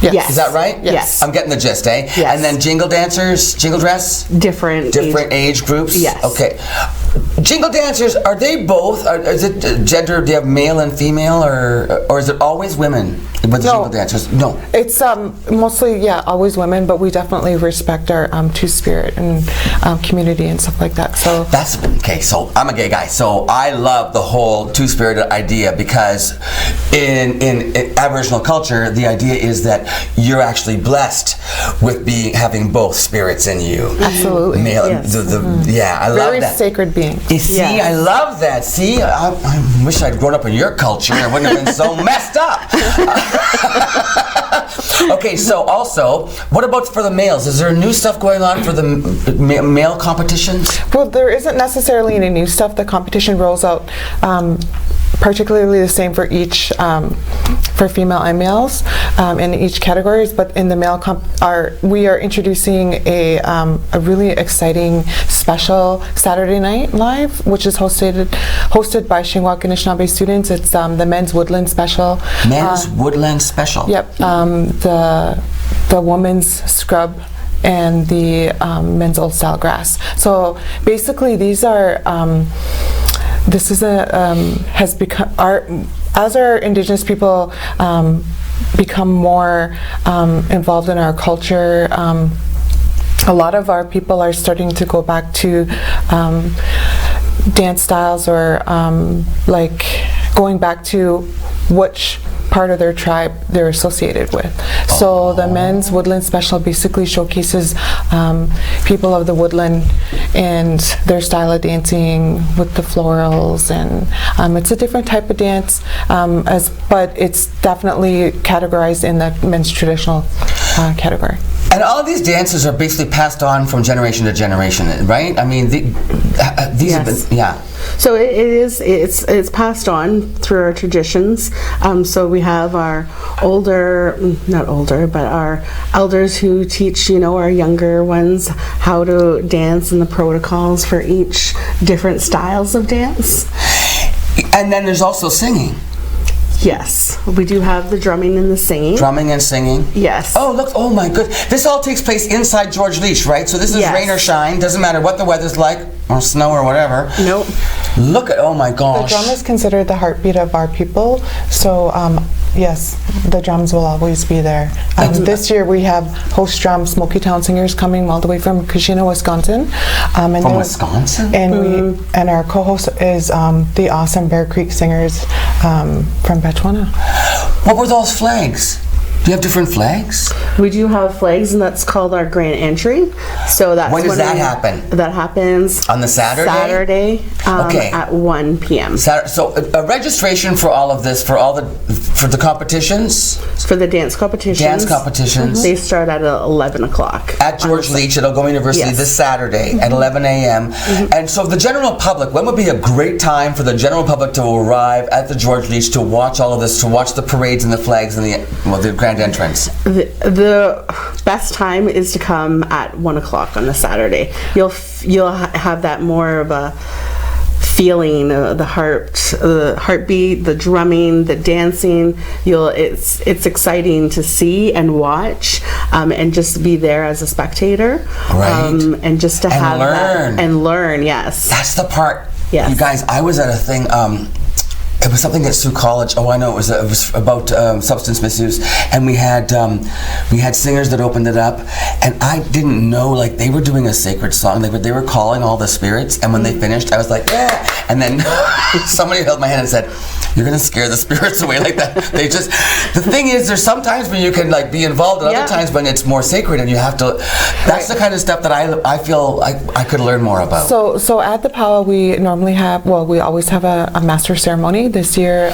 Yes. Is that right? Yes. I'm getting the gist, eh? Yes. And then jingle dancers, jingle dress? Different age groups? Yes. Okay. Jingle dancers, are they both, is it gender, do you have male and female, or is it always women with jingle dancers? No. It's mostly, always women, but we definitely respect our Two-Spirit and community and stuff like that. So that's, okay, so I'm a gay guy, so I love the whole Two-Spirit idea, because in Aboriginal culture, the idea is that you're actually blessed with having both spirits in you. Absolutely. Male, yes. I love Very that. sacred being. You see, I love that. See, I wish I'd grown up in your culture. I wouldn't have been so messed up. Okay, so also, what about for the males? Is there new stuff going on for the male competitions? Well, there isn't necessarily any new stuff. The competition rolls out particularly the same for each, for female and males in each categories, but in the male we are introducing a really exciting special Saturday Night Live, which is hosted by Shingwak Anishinaabe students. It's the Men's Woodland Special. Men's Woodland Special? Yep. The woman's scrub and the men's old style grass. So basically these are this is has become as our Indigenous people become more involved in our culture. A lot of our people are starting to go back to dance styles, or like going back to which part of their tribe they're associated with. So the Men's Woodland Special basically showcases people of the woodland and their style of dancing with the florals, and it's a different type of dance, but it's definitely categorized in the men's traditional category. And all of these dances are basically passed on from generation to generation, right? I mean, these have been, So it's passed on through our traditions. So we have our not older, but our elders who teach, our younger ones how to dance and the protocols for each different styles of dance. And then there's also singing. Yes, we do have the drumming and the singing. Drumming and singing? Yes. Oh, look, oh my goodness. This all takes place inside George Leach, right? So this is rain or shine, doesn't matter what the weather's like, or snow or whatever. Nope. Look at, oh my gosh. The drum is considered the heartbeat of our people, so yes, the drums will always be there. This year we have host drum Smoky Town singers coming all the way from Keshena, Wisconsin. From Wisconsin? And our co-host is the awesome Bear Creek singers from Botswana. What were those flags? Do you have different flags? We do have flags, and that's called our grand entry. So that's when does that happen? That happens on the Saturday. At 1 p.m. So a registration for all of this, for the competitions, for the dance competitions. Dance competitions. They start at 11 o'clock at George Leach at Algoma University this Saturday at 11 a.m. And so the general public, when would be a great time for the general public to arrive at the George Leach to watch all of this, to watch the parades and the flags and the grand entrance? The best time is to come at 1 o'clock on the Saturday. You'll have that more of a feeling, the heartbeat, the drumming, the dancing. It's exciting to see and watch, and just be there as a spectator, right? And just to have learn. that and learn. Yes, that's the part Yes. You guys, I was at a thing. It was something at Sault College. Oh, I know. It was about substance misuse, and we had singers that opened it up, and I didn't know, like, they were doing a sacred song. They were calling all the spirits, and when they finished, I was like, yeah. And then somebody held my hand and said, "You're gonna scare the spirits away like that." They just. The thing is, there's sometimes when you can like be involved, and other times when it's more sacred, and you have to. That's the kind of stuff that I feel I could learn more about. So at the powwow, we normally have. Well, we always have a master ceremony. This year,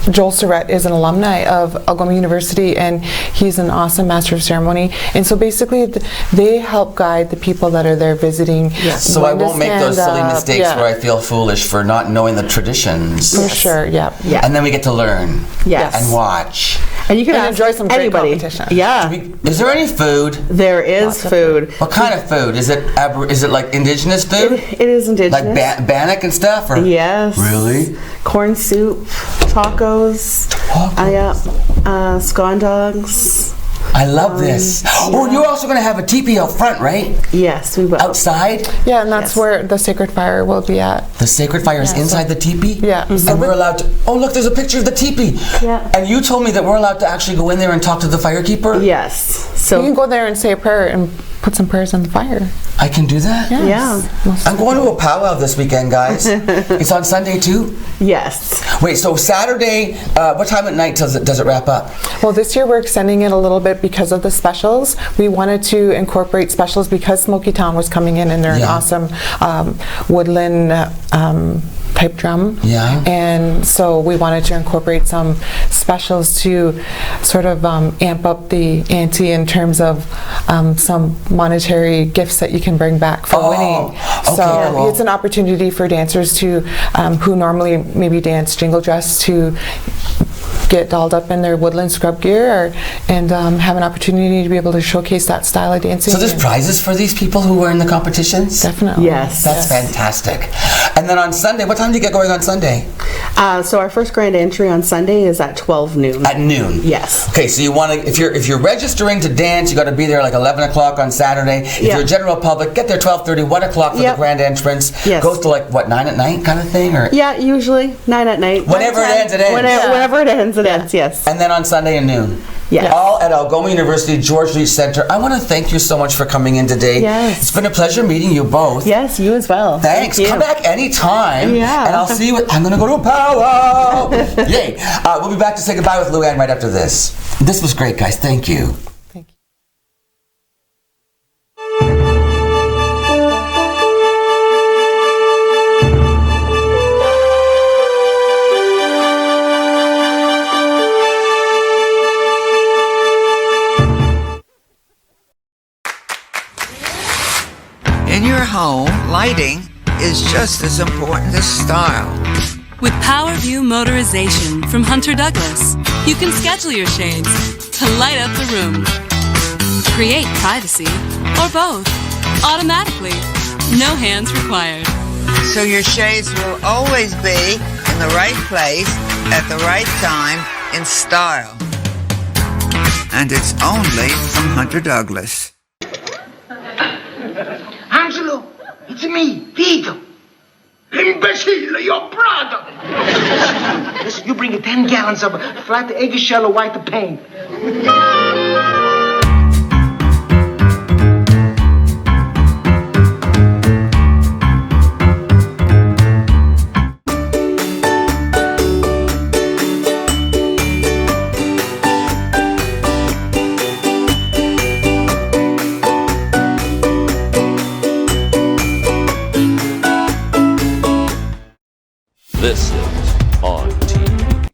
Joel Surratt is an alumni of Algoma University, and he's an awesome master of ceremony. And so basically, they help guide the people that are there visiting. Yes. So I won't make those silly mistakes where I feel foolish for not knowing the traditions. For sure, yeah. And then we get to learn. Yes. And watch. And you can enjoy some great anybody. competition. Yeah. Is there any food? There is food. What kind of food? Is it like indigenous food? It is indigenous. Like bannock and stuff? Or? Yes. Really? Corn soup, tacos, scone dogs. I love this. Oh, you're also going to have a teepee out front, right? Yes, we will. Outside? Yeah, and that's where the sacred fire will be at. The sacred fire is inside the teepee? Yeah. And we're allowed to, oh look, there's a picture of the teepee. Yeah. And you told me that we're allowed to actually go in there and talk to the firekeeper? Yes. So you can go there and say a prayer and put some prayers on the fire. I can do that? Yes. Yeah. I'm going to a powwow this weekend, guys. It's on Sunday too? Yes. Wait, so Saturday, what time at night does it wrap up? Well, this year we're extending it a little bit because of the specials. We wanted to incorporate specials because Smoky Town was coming in, and they're an awesome woodland pipe drum. Yeah. And so we wanted to incorporate some specials to sort of amp up the ante in terms of some monetary gifts that you can bring back for winning. So it's an opportunity for dancers to who normally maybe dance jingle dress to get dolled up in their woodland scrub gear and have an opportunity to be able to showcase that style of dancing. So there's prizes for these people who are in the competitions? Definitely. Yes. That's fantastic. And then on Sunday, what time do you get going on Sunday? So our first grand entry on Sunday is at 12 noon. At noon? Yes. Okay, so you want to, if you're registering to dance, you got to be there like 11 o'clock on Saturday. If you're a general public, get there 12:30, 1 o'clock for the grand entrance. Yes. Goes to like, what, 9 at night kind of thing? Or? Yeah, usually 9 at night. Whenever it ends, it ends. Whenever it ends, it ends, yes. And then on Sunday at noon. Yes. All at Algoma University George Leach Center. I want to thank you so much for coming in today. Yes. It's been a pleasure meeting you both. Yes, you as well. Thanks. Thank you. Come back anytime. Yeah. And I'll see you. I'm going to go to a powwow. Yay. We'll be back to say goodbye with Luann right after this. This was great, guys. Thank you. In your home, lighting is just as important as style. With PowerView Motorization from Hunter Douglas, you can schedule your shades to light up the room, create privacy, or both, automatically. No hands required. So your shades will always be in the right place at the right time in style. And it's only from Hunter Douglas. Angelo, it's me, Vito. Imbecile, your brother. Listen, you bring 10 gallons of flat eggshell white paint. This is On TV.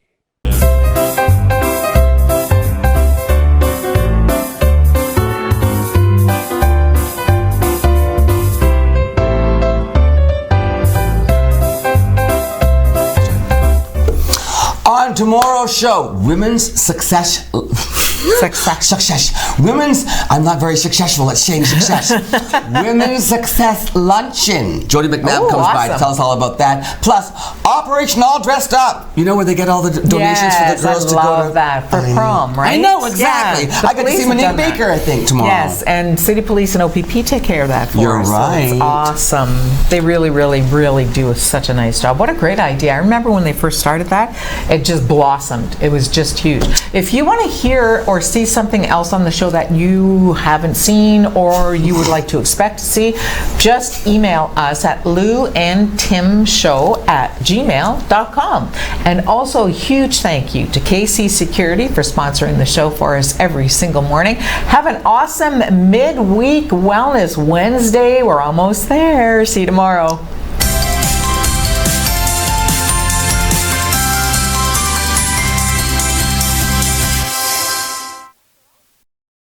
On tomorrow's show, women's success. Success. Women's, I'm not very successful. Let's change success. Women's Success Luncheon. Jody McNabb comes by to tell us all about that. Plus, Operation All Dressed Up. You know where they get all the donations for the girls to go to? I love that. For prom, right? I know, exactly. Yeah, I got to see Monique Baker, I think, tomorrow. Yes, and City Police and OPP take care of that for You're us. right. So it's awesome. They really, really, really do such a nice job. What a great idea. I remember when they first started that, it just blossomed. It was just huge. If you want to hear or see something else on the show that you haven't seen or you would like to expect to see, just email us at louandtimshow@gmail.com. And also a huge thank you to KC Security for sponsoring the show for us every single morning. Have an awesome midweek Wellness Wednesday. We're almost there. See you tomorrow.